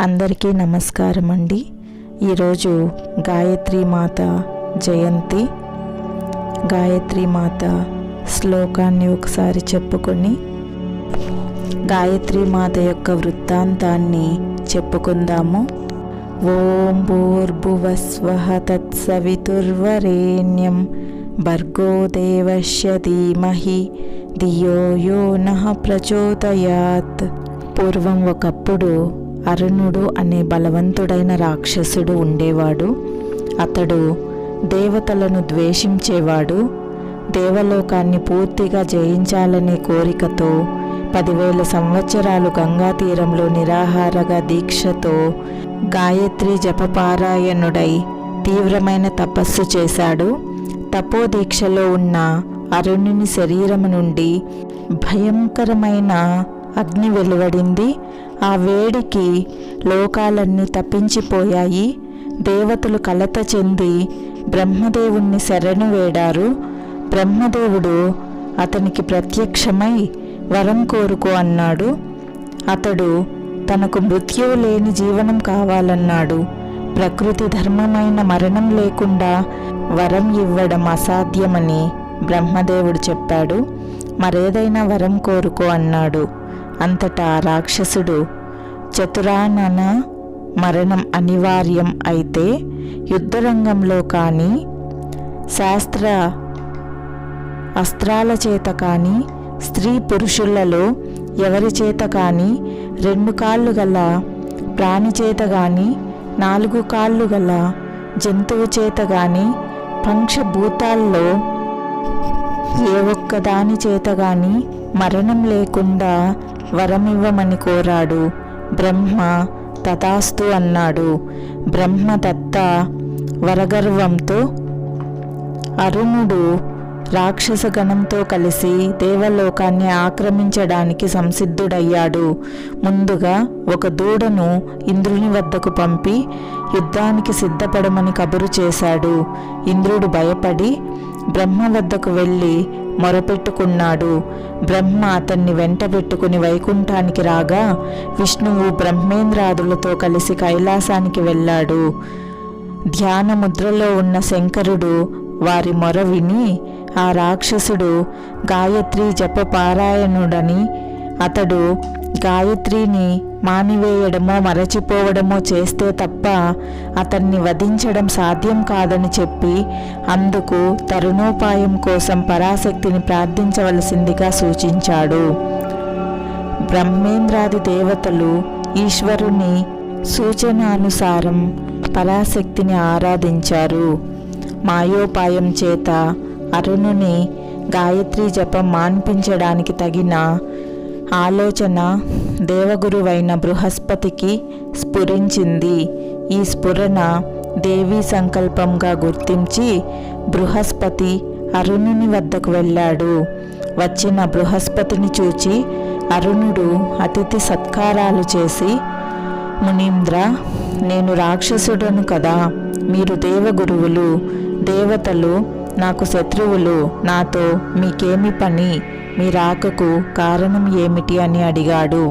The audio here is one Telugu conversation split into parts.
అందరికీ నమస్కారం అండి. ఈరోజు గాయత్రీ మాత జయంతి. గాయత్రీ మాత శ్లోకాన్ని ఒకసారి చెప్పుకొని గాయత్రీ మాత యొక్క వృత్తాంతాన్ని చెప్పుకుందాము. ఓం భూర్భువస్వః తత్సవితుర్వరేణ్యం భర్గో దేవస్య ధీమహి ధియో యో నః ప్రచోదయాత్. పూర్వం ఒకప్పుడు అరుణుడు అనే బలవంతుడైన రాక్షసుడు ఉండేవాడు. అతడు దేవతలను ద్వేషించేవాడు. దేవలోకాన్ని పూర్తిగా జయించాలనే కోరికతో 10,000 సంవత్సరాలు గంగా తీరంలో నిరాహారగా దీక్షతో గాయత్రి జపపారాయణుడై తీవ్రమైన తపస్సు చేశాడు. తపోదీక్షలో ఉన్న అరుణుని శరీరము నుండి భయంకరమైన అగ్ని వెలువడింది. ఆ వేడికి లోకాలన్నీ తప్పించిపోయాయి. దేవతలు కలత చెంది బ్రహ్మదేవుణ్ణి శరణు వేడారు. బ్రహ్మదేవుడు అతనికి ప్రత్యక్షమై వరం కోరుకో అన్నాడు. అతడు తనకు మృత్యువు లేని జీవనం కావాలన్నాడు. ప్రకృతి ధర్మమైన మరణం లేకుండా వరం ఇవ్వడం అసాధ్యమని బ్రహ్మదేవుడు చెప్పాడు. మరేదైనా వరం కోరుకో అన్నాడు. అంతటా రాక్షసుడు చతురానన మరణం అనివార్యం అయితే యుద్ధరంగంలో కానీ శాస్త్ర అస్త్రాల చేత కానీ స్త్రీ పురుషులలో ఎవరి చేత కానీ 2 కాళ్ళు గల ప్రాణి చేత కానీ 4 కాళ్ళు గల జంతువు చేత కానీ పంచభూతాల్లో ఏ ఒక్కదాని చేత కానీ మరణం లేకుండా వరమివ్వమని కోరాడు. బ్రహ్మ తథాస్తు అన్నాడు. బ్రహ్మదత్త వరగర్వంతో అరుణుడు రాక్షస గణంతో కలిసి దేవలోకాన్ని ఆక్రమించడానికి సంసిద్ధుడయ్యాడు. ముందుగా ఒక దూడను ఇంద్రుని వద్దకు పంపి యుద్ధానికి సిద్ధపడమని కబురు చేశాడు. ఇంద్రుడు భయపడి బ్రహ్మ వద్దకు వెళ్ళి మొరపెట్టుకున్నాడు. బ్రహ్మ అతన్ని వెంట పెట్టుకుని వైకుంఠానికి రాగా విష్ణువు బ్రహ్మేంద్రాదులతో కలిసి కైలాసానికి వెళ్ళాడు. ధ్యాన ముద్రలో ఉన్న శంకరుడు వారి మొర విని ఆ రాక్షసుడు గాయత్రి జప పారాయణుడని, అతడు గాయత్రిని మానివేయడమో మరచిపోవడమో చేస్తే తప్ప అతన్ని వధించడం సాధ్యం కాదని చెప్పి అందుకు తరుణోపాయం కోసం పరాశక్తిని ప్రార్థించవలసిందిగా సూచించాడు. బ్రహ్మేంద్రాది దేవతలు ఈశ్వరుని సూచనానుసారం పరాశక్తిని ఆరాధించారు. మాయోపాయం చేత అరుణుని గాయత్రి జపం మాన్పించడానికి తగిన ఆలోచన దేవగురువైన బృహస్పతికి స్ఫురించింది. ఈ స్ఫురణ దేవీ సంకల్పంగా గుర్తించి బృహస్పతి అరుణుని వద్దకు వెళ్ళాడు. వచ్చిన బృహస్పతిని చూచి అరుణుడు అతిథి సత్కారాలు చేసి, మునీంద్ర, నేను రాక్షసుడను కదా, మీరు దేవగురువులు, దేవతలు నాకు శత్రువులు, నాతో మీకేమి పని, మీ రాకకు కారణం ఏమిటి అని అడిగాడు.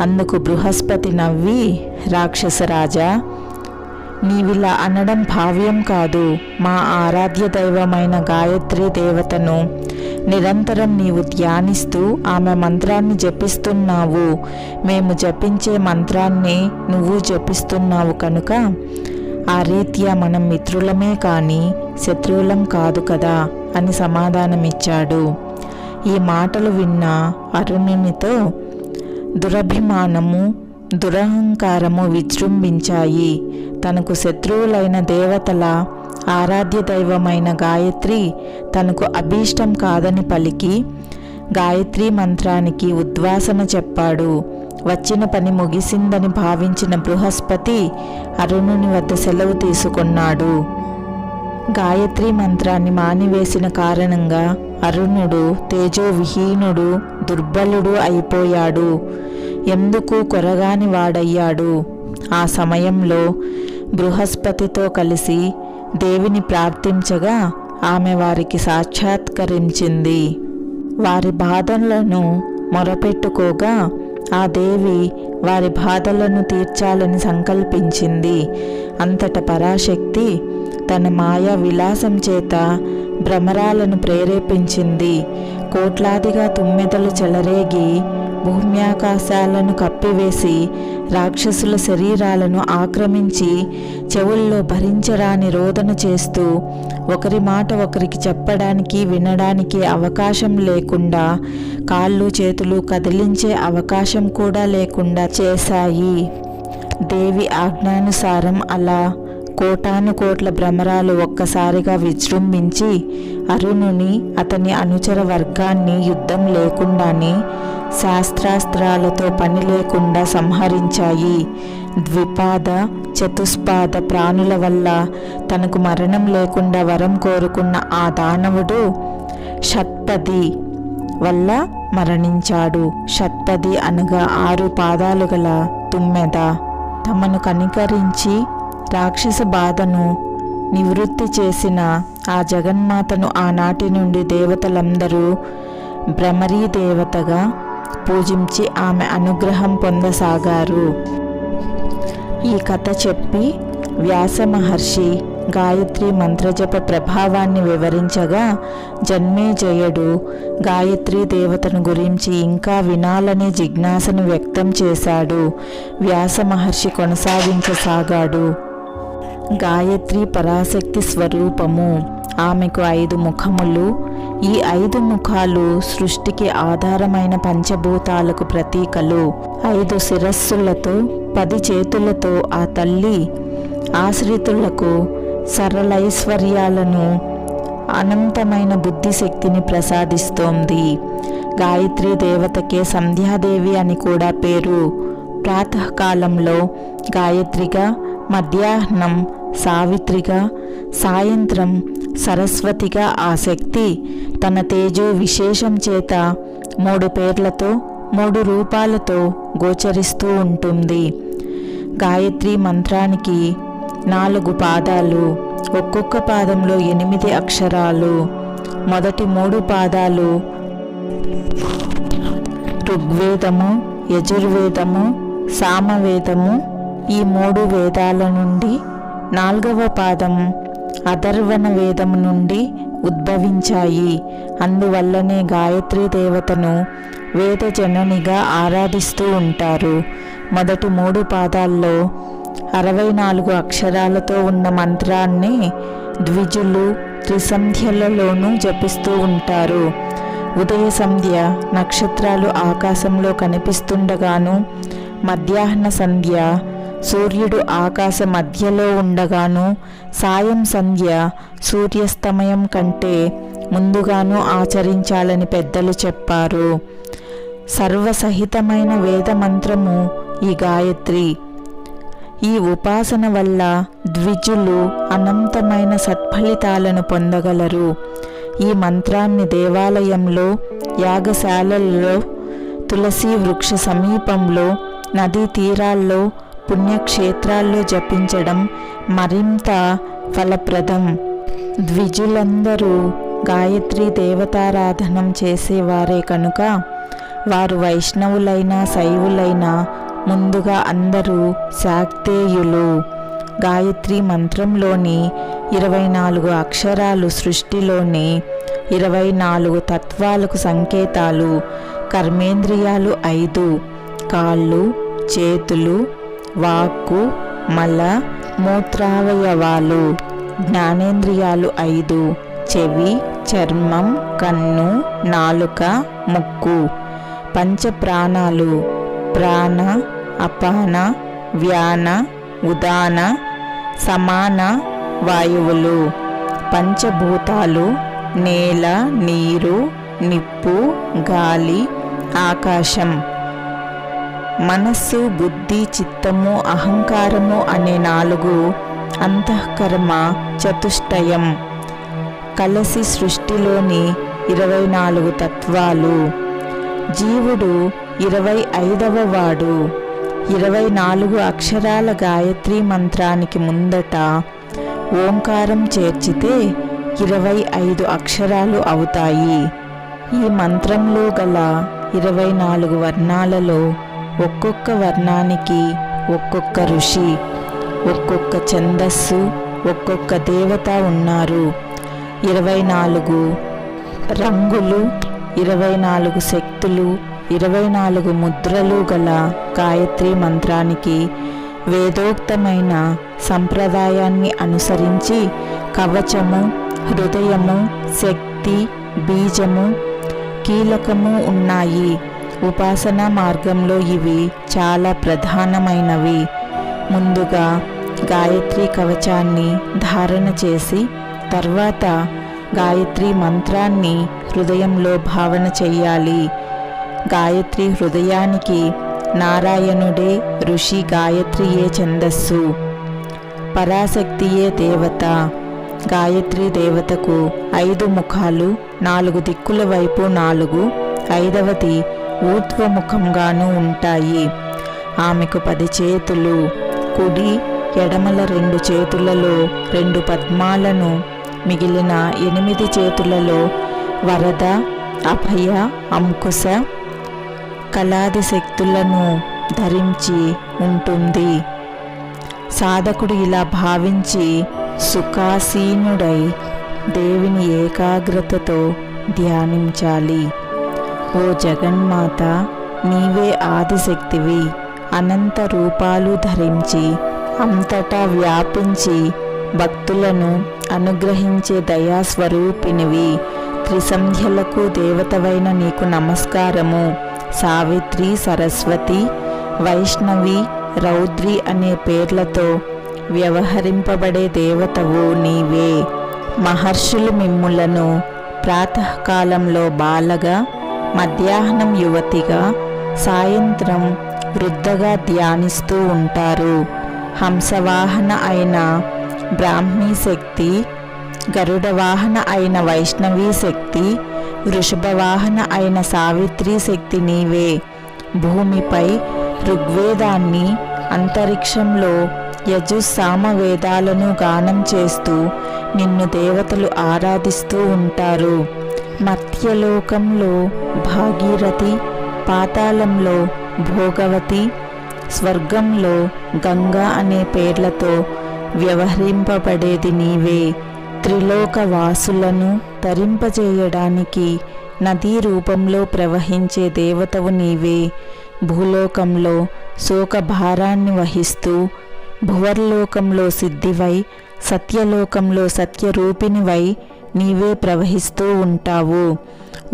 అందుకు బృహస్పతి నవ్వి, రాక్షసరాజా, నీవిలా అనడం భావ్యం కాదు. మా ఆరాధ్య దైవమైన గాయత్రి దేవతను నిరంతరం నీవు ధ్యానిస్తూ ఆమె మంత్రాన్ని జపిస్తున్నావు. మేము జపించే మంత్రాన్ని నువ్వు జపిస్తున్నావు కనుక ఆ రీత్యా మనం మిత్రులమే కానీ శత్రువులం కాదు కదా అని సమాధానమిచ్చాడు. ఈ మాటలు విన్న అరుణునితో దురభిమానము దురహంకారము విజృంభించాయి. తనకు శత్రువులైన దేవతల ఆరాధ్య దైవమైన గాయత్రి తనకు అభీష్టం కాదని పలికి గాయత్రి మంత్రానికి ఉద్వాసన చెప్పాడు. వచ్చిన పని ముగిసిందని భావించిన బృహస్పతి అరుణుని వద్ద సెలవు తీసుకున్నాడు. గాయత్రి మంత్రాన్ని మానివేసిన కారణంగా అరుణుడు తేజోవిహీనుడు, దుర్బలుడు అయిపోయాడు. ఎందుకు కొరగాని వాడయ్యాడు. ఆ సమయంలో బృహస్పతితో కలిసి దేవిని ప్రార్థించగా ఆమె వారికి సాక్షాత్కరించింది. వారి బాధలను మొరపెట్టుకోగా ఆ దేవి వారి బాధలను తీర్చాలని సంకల్పించింది. అంతట పరాశక్తి తన మాయా విలాసం చేత భ్రమరాలను ప్రేరేపించింది. కోట్లాదిగా తుమ్మెదలు చెలరేగి భూమ్యాకాశాలను కప్పివేసి రాక్షసుల శరీరాలను ఆక్రమించి చెవుల్లో భరించరాని రోదన చేస్తూ ఒకరి మాట ఒకరికి చెప్పడానికి వినడానికి అవకాశం లేకుండా, కాళ్ళు చేతులు కదిలించే అవకాశం కూడా లేకుండా చేశాయి. దేవి ఆజ్ఞానుసారం అలా కోటాను కోట్ల భ్రమరాలు ఒక్కసారిగా విజృంభించి అరుణుని అతని అనుచర వర్గాన్ని యుద్ధం లేకుండానే శాస్త్రాస్త్రాలతో పని లేకుండా సంహరించాయి. ద్విపాద చతుష్పాద ప్రాణుల వల్ల తనకు మరణం లేకుండా వరం కోరుకున్న ఆ దానవుడు షట్పది వల్ల మరణించాడు. షట్పది అనగా 6 పాదాలు గల తుమ్మెద. తమను కనికరించి రాక్షస బాధను నివృత్తి చేసిన ఆ జగన్మాతను ఆనాటి నుండి దేవతలందరూ భ్రమరీ దేవతగా పూజించి ఆమె అనుగ్రహం పొందసాగారు. ఈ కథ చెప్పి వ్యాస మహర్షి గాయత్రి మంత్రజప ప్రభావాన్ని వివరించగా జన్మేజయుడు గాయత్రీ దేవతను గురించి ఇంకా వినాలనే జిజ్ఞాసను వ్యక్తం చేశాడు. వ్యాస మహర్షి కొనసాగించసాగాడు. గాయత్రి పరాశక్తి స్వరూపము. ఆమెకు 5 ముఖములు. ఈ 5 ముఖాలు సృష్టికి ఆధారమైన పంచభూతాలకు ప్రతీకలు. 5 శిరస్సులతో 10 చేతులతో ఆ తల్లి ఆశ్రితులకు సరళైశ్వర్యాలను, అనంతమైన బుద్ధిశక్తిని ప్రసాదిస్తోంది. గాయత్రీ దేవతకే సంధ్యాదేవి అని కూడా పేరు. ప్రాతకాలంలో గాయత్రిగా, మధ్యాహ్నం సావిత్రిగా, సాయంత్రం సరస్వతిగా ఆ శక్తి తన తేజో విశేషం చేత 3 పేర్లతో 3 రూపాలతో గోచరిస్తూ ఉంటుంది. గాయత్రి మంత్రానికి 4 పాదాలు. ఒక్కొక్క పాదంలో 8 అక్షరాలు. మొదటి 3 పాదాలు ఋగ్వేదము, యజుర్వేదము, సామవేదము. ఈ 3 వేదాల నుండి 4వ పాదం అథర్వణ వేదము నుండి ఉద్భవించాయి. అందువల్లనే గాయత్రీ దేవతను వేద జననిగా ఆరాధిస్తూ ఉంటారు. మొదటి 3 పాదాల్లో 64 అక్షరాలతో ఉన్న మంత్రాన్ని ద్విజులు త్రిసంధ్యలలోనూ జపిస్తూ ఉంటారు. ఉదయ సంధ్య నక్షత్రాలు ఆకాశంలో కనిపిస్తుండగాను, మధ్యాహ్న సంధ్య సూర్యుడు ఆకాశ మధ్యలో ఉండగాను, సాయం సంధ్య సూర్యాస్తమయం కంటే ముందుగాను ఆచరించాలని పెద్దలు చెప్పారు. సర్వసహితమైన వేద మంత్రము ఈ గాయత్రి. ఈ ఉపాసన వల్ల ద్విజులు అనంతమైన సత్ఫలితాలను పొందగలరు. ఈ మంత్రాన్ని దేవాలయంలో, యాగశాలల్లో, తులసి వృక్ష సమీపంలో, నదీ తీరాల్లో, పుణ్యక్షేత్రాల్లో జపించడం మరింత ఫలప్రదం. ద్విజులందరూ గాయత్రీ దేవతారాధనం చేసేవారే కనుక వారు వైష్ణవులైనా శైవులైనా ముందుగా అందరూ శాక్తేయులు. గాయత్రి మంత్రంలోని 24 అక్షరాలు సృష్టిలోని 24 తత్వాలకు సంకేతాలు. కర్మేంద్రియాలు 5: కాళ్ళు, చేతులు, వాక్కు, మల, మూత్రావయవాలు. జ్ఞానేంద్రియాలు 5: చెవి, చర్మం, కన్ను, నాలుక, ముక్కు. పంచప్రాణాలు: ప్రాణ, అపాన, వ్యాన, ఉదాన, సమాన వాయువులు. పంచభూతాలు: నేల, నీరు, నిప్పు, గాలి, ఆకాశం. మనస్సు, బుద్ధి, చిత్తము, అహంకారము అనే 4 అంతఃకర్మ చతుష్టయం కలసి సృష్టిలోని 24 తత్వాలు. జీవుడు 25వ వాడు. 24 అక్షరాల గాయత్రీ మంత్రానికి ముందట ఓంకారం చేర్చితే 25 అక్షరాలు అవుతాయి. ఈ మంత్రంలో గల 24 వర్ణాలలో ఒక్కొక్క వర్ణానికి ఒక్కొక్క ఋషి, ఒక్కొక్క ఛందస్సు, ఒక్కొక్క దేవత ఉన్నారు. 24 రంగులు, 24 శక్తులు, 24 ముద్రలు గల గాయత్రి మంత్రానికి వేదోక్తమైన సంప్రదాయాన్ని అనుసరించి కవచము, హృదయము, శక్తి, బీజము, కీలకము ఉన్నాయి. ఉపాసనా మార్గంలో ఇవి చాలా ప్రధానమైనవి. ముందుగా గాయత్రి కవచాన్ని ధారణ చేసి తర్వాత గాయత్రి మంత్రాన్ని హృదయంలో భావన చెయ్యాలి. గాయత్రి హృదయానికి నారాయణుడే ఋషి, గాయత్రియే ఛందస్సు, పరాశక్తియే దేవత. గాయత్రి దేవతకు 5 ముఖాలు, 4 దిక్కుల వైపు 4, 5వది ఊర్ధ్వముఖంగాను ఉంటాయి. ఆమెకు 10 చేతులు, కుడి ఎడమల 2 చేతులలో 2 పద్మాలను, మిగిలిన 8 చేతులలో వరద, అభయ, అంకుశ, కళాది శక్తులను ధరించి ఉంటుంది. సాధకుడు ఇలా భావించి సుఖాసీనుడై దేవిని ఏకాగ్రతతో ధ్యానించాలి. ఓ జగన్మాత, నీవే ఆదిశక్తివి. అనంత రూపాలు ధరించి అంతటా వ్యాపించి భక్తులను అనుగ్రహించే దయాస్వరూపినివి. త్రిసంధ్యలకు దేవతవైన నీకు నమస్కారము. సావిత్రి, సరస్వతి, వైష్ణవి, రౌద్రి అనే పేర్లతో వ్యవహరింపబడే దేవతవు నీవే. మహర్షులు మిమ్ములను ప్రాతకాలంలో బాలగా, మధ్యాహ్నం యువతిగా, సాయంత్రం వృద్ధగా ధ్యానిస్తూ ఉంటారు. హంసవాహన అయిన బ్రాహ్మీ శక్తి, గరుడవాహన అయిన వైష్ణవీ శక్తి, వృషభవాహన అయిన సావిత్రి శక్తి నీవే. భూమిపై ఋగ్వేదాన్ని, అంతరిక్షంలో యజుస్సామ వేదాలను గానం చేస్తూ నిన్ను దేవతలు ఆరాధిస్తూ ఉంటారు. మర్త్యలోకంలో భాగీరథి, పాతాళంలో భోగవతి, స్వర్గంలో గంగా అనే పేర్లతో వ్యవహరింపబడేది నీవే. త్రిలోకవాసులను తరింపజేయడానికి నదీ రూపంలో ప్రవహించే దేవతవు నీవే. భూలోకంలో శోకభారాన్ని వహిస్తూ, భువర్లోకంలో సిద్ధివై, సత్యలోకంలో సత్యరూపిణివై నీవే ప్రవహిస్తూ ఉంటావు.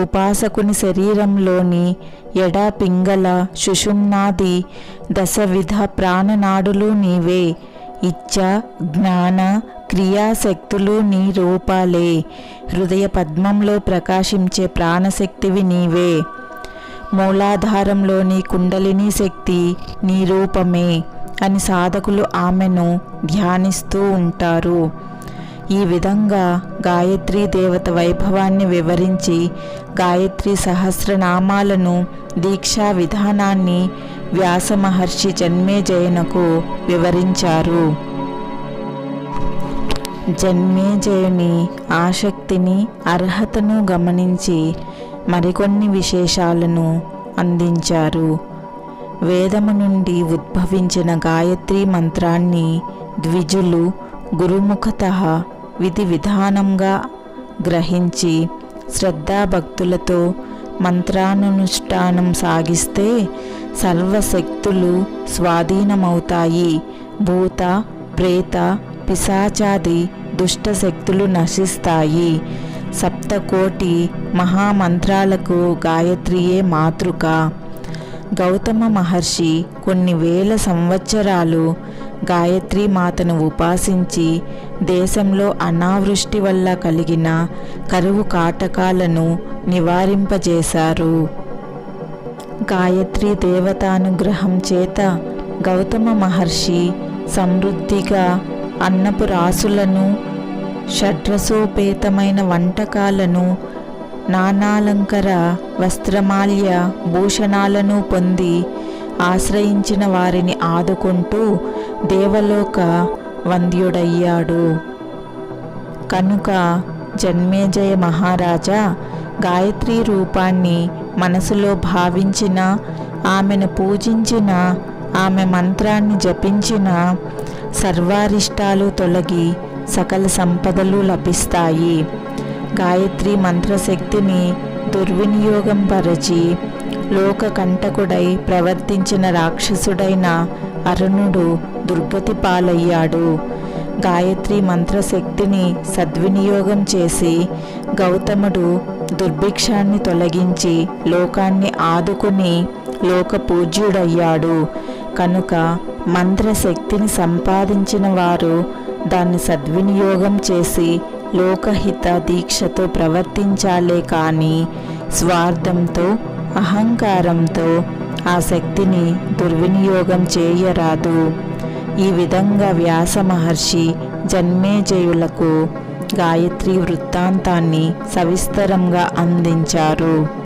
ఉపాసకుని శరీరంలోని ఎడ, పింగళ, సుషుమ్నాది 10 ప్రాణనాడులు నీవే. ఇచ్చ, జ్ఞాన, క్రియాశక్తులు నీ రూపాలే. హృదయ పద్మంలో ప్రకాశించే ప్రాణశక్తివి నీవే. మూలాధారంలోని కుండలిని శక్తి నీ రూపమే అని సాధకులు ఆమెను ధ్యానిస్తూ ఉంటారు. ఈ విధంగా గాయత్రీ దేవత వైభవాన్ని వివరించి గాయత్రి సహస్రనామాలను, దీక్షా విధానాన్ని వ్యాస మహర్షి జన్మేజయునకు వివరించారు. జన్మేజయుని ఆసక్తిని, అర్హతను గమనించి మరికొన్ని విశేషాలను అందించారు. వేదము నుండి ఉద్భవించిన గాయత్రి మంత్రాన్ని ద్విజులు గురుముఖతః విధి విధానంగా గ్రహించి శ్రద్ధాభక్తులతో మంత్రానుష్ఠానం సాగిస్తే సర్వశక్తులు స్వాధీనమవుతాయి. భూత, ప్రేత, పిశాచాది దుష్టశక్తులు నశిస్తాయి. సప్తకోటి మహామంత్రాలకు గాయత్రియే మాతృక. గౌతమ మహర్షి కొన్ని వేల సంవత్సరాలు గాయత్రీ మాతను ఉపాసించి దేశంలో అనావృష్టి వల్ల కలిగిన కరువు కాటకాలను నివారింపజేశారు. గాయత్రీ దేవతానుగ్రహం చేత గౌతమ మహర్షి సమృద్ధిగా అన్నపు రాసులను, షడ్రసోపేతమైన వంటకాలను, నానాలంకర వస్త్రమాల్య భూషణాలను పొంది ఆశ్రయించిన వారిని ఆదుకుంటూ దేవలోక వంద్యుడయ్యాడు. కనుక జన్మేజయ మహారాజా గాయత్రీ రూపాన్ని మనసులో భావించిన ఆమెను పూజించిన, ఆమె మంత్రాన్ని జపించిన సర్వారిష్టాలు తొలగి సకల సంపదలు లభిస్తాయి. గాయత్రి మంత్రశక్తిని దుర్వినియోగం పరచి లోక కంటకుడై ప్రవర్తించిన రాక్షసుడైన అరుణుడు దుర్గతి పాలయ్యాడు. గాయత్రి మంత్రశక్తిని సద్వినియోగం చేసి గౌతముడు దుర్భిక్షాన్ని తొలగించి లోకాన్ని ఆదుకుని లోక పూజ్యుడయ్యాడు. కనుక మంత్రశక్తిని సంపాదించిన వారు దాన్ని సద్వినియోగం చేసి లోకహిత దీక్షతో ప్రవర్తించాలే కానీ స్వార్థంతో, అహంకారంతో ఆ శక్తిని దుర్వినియోగం చేయరాదు. ఈ విధంగా వ్యాస మహర్షి జన్మేజయులకు గాయత్రి వృత్తాంతాన్ని సవిస్తరంగా అందించారు.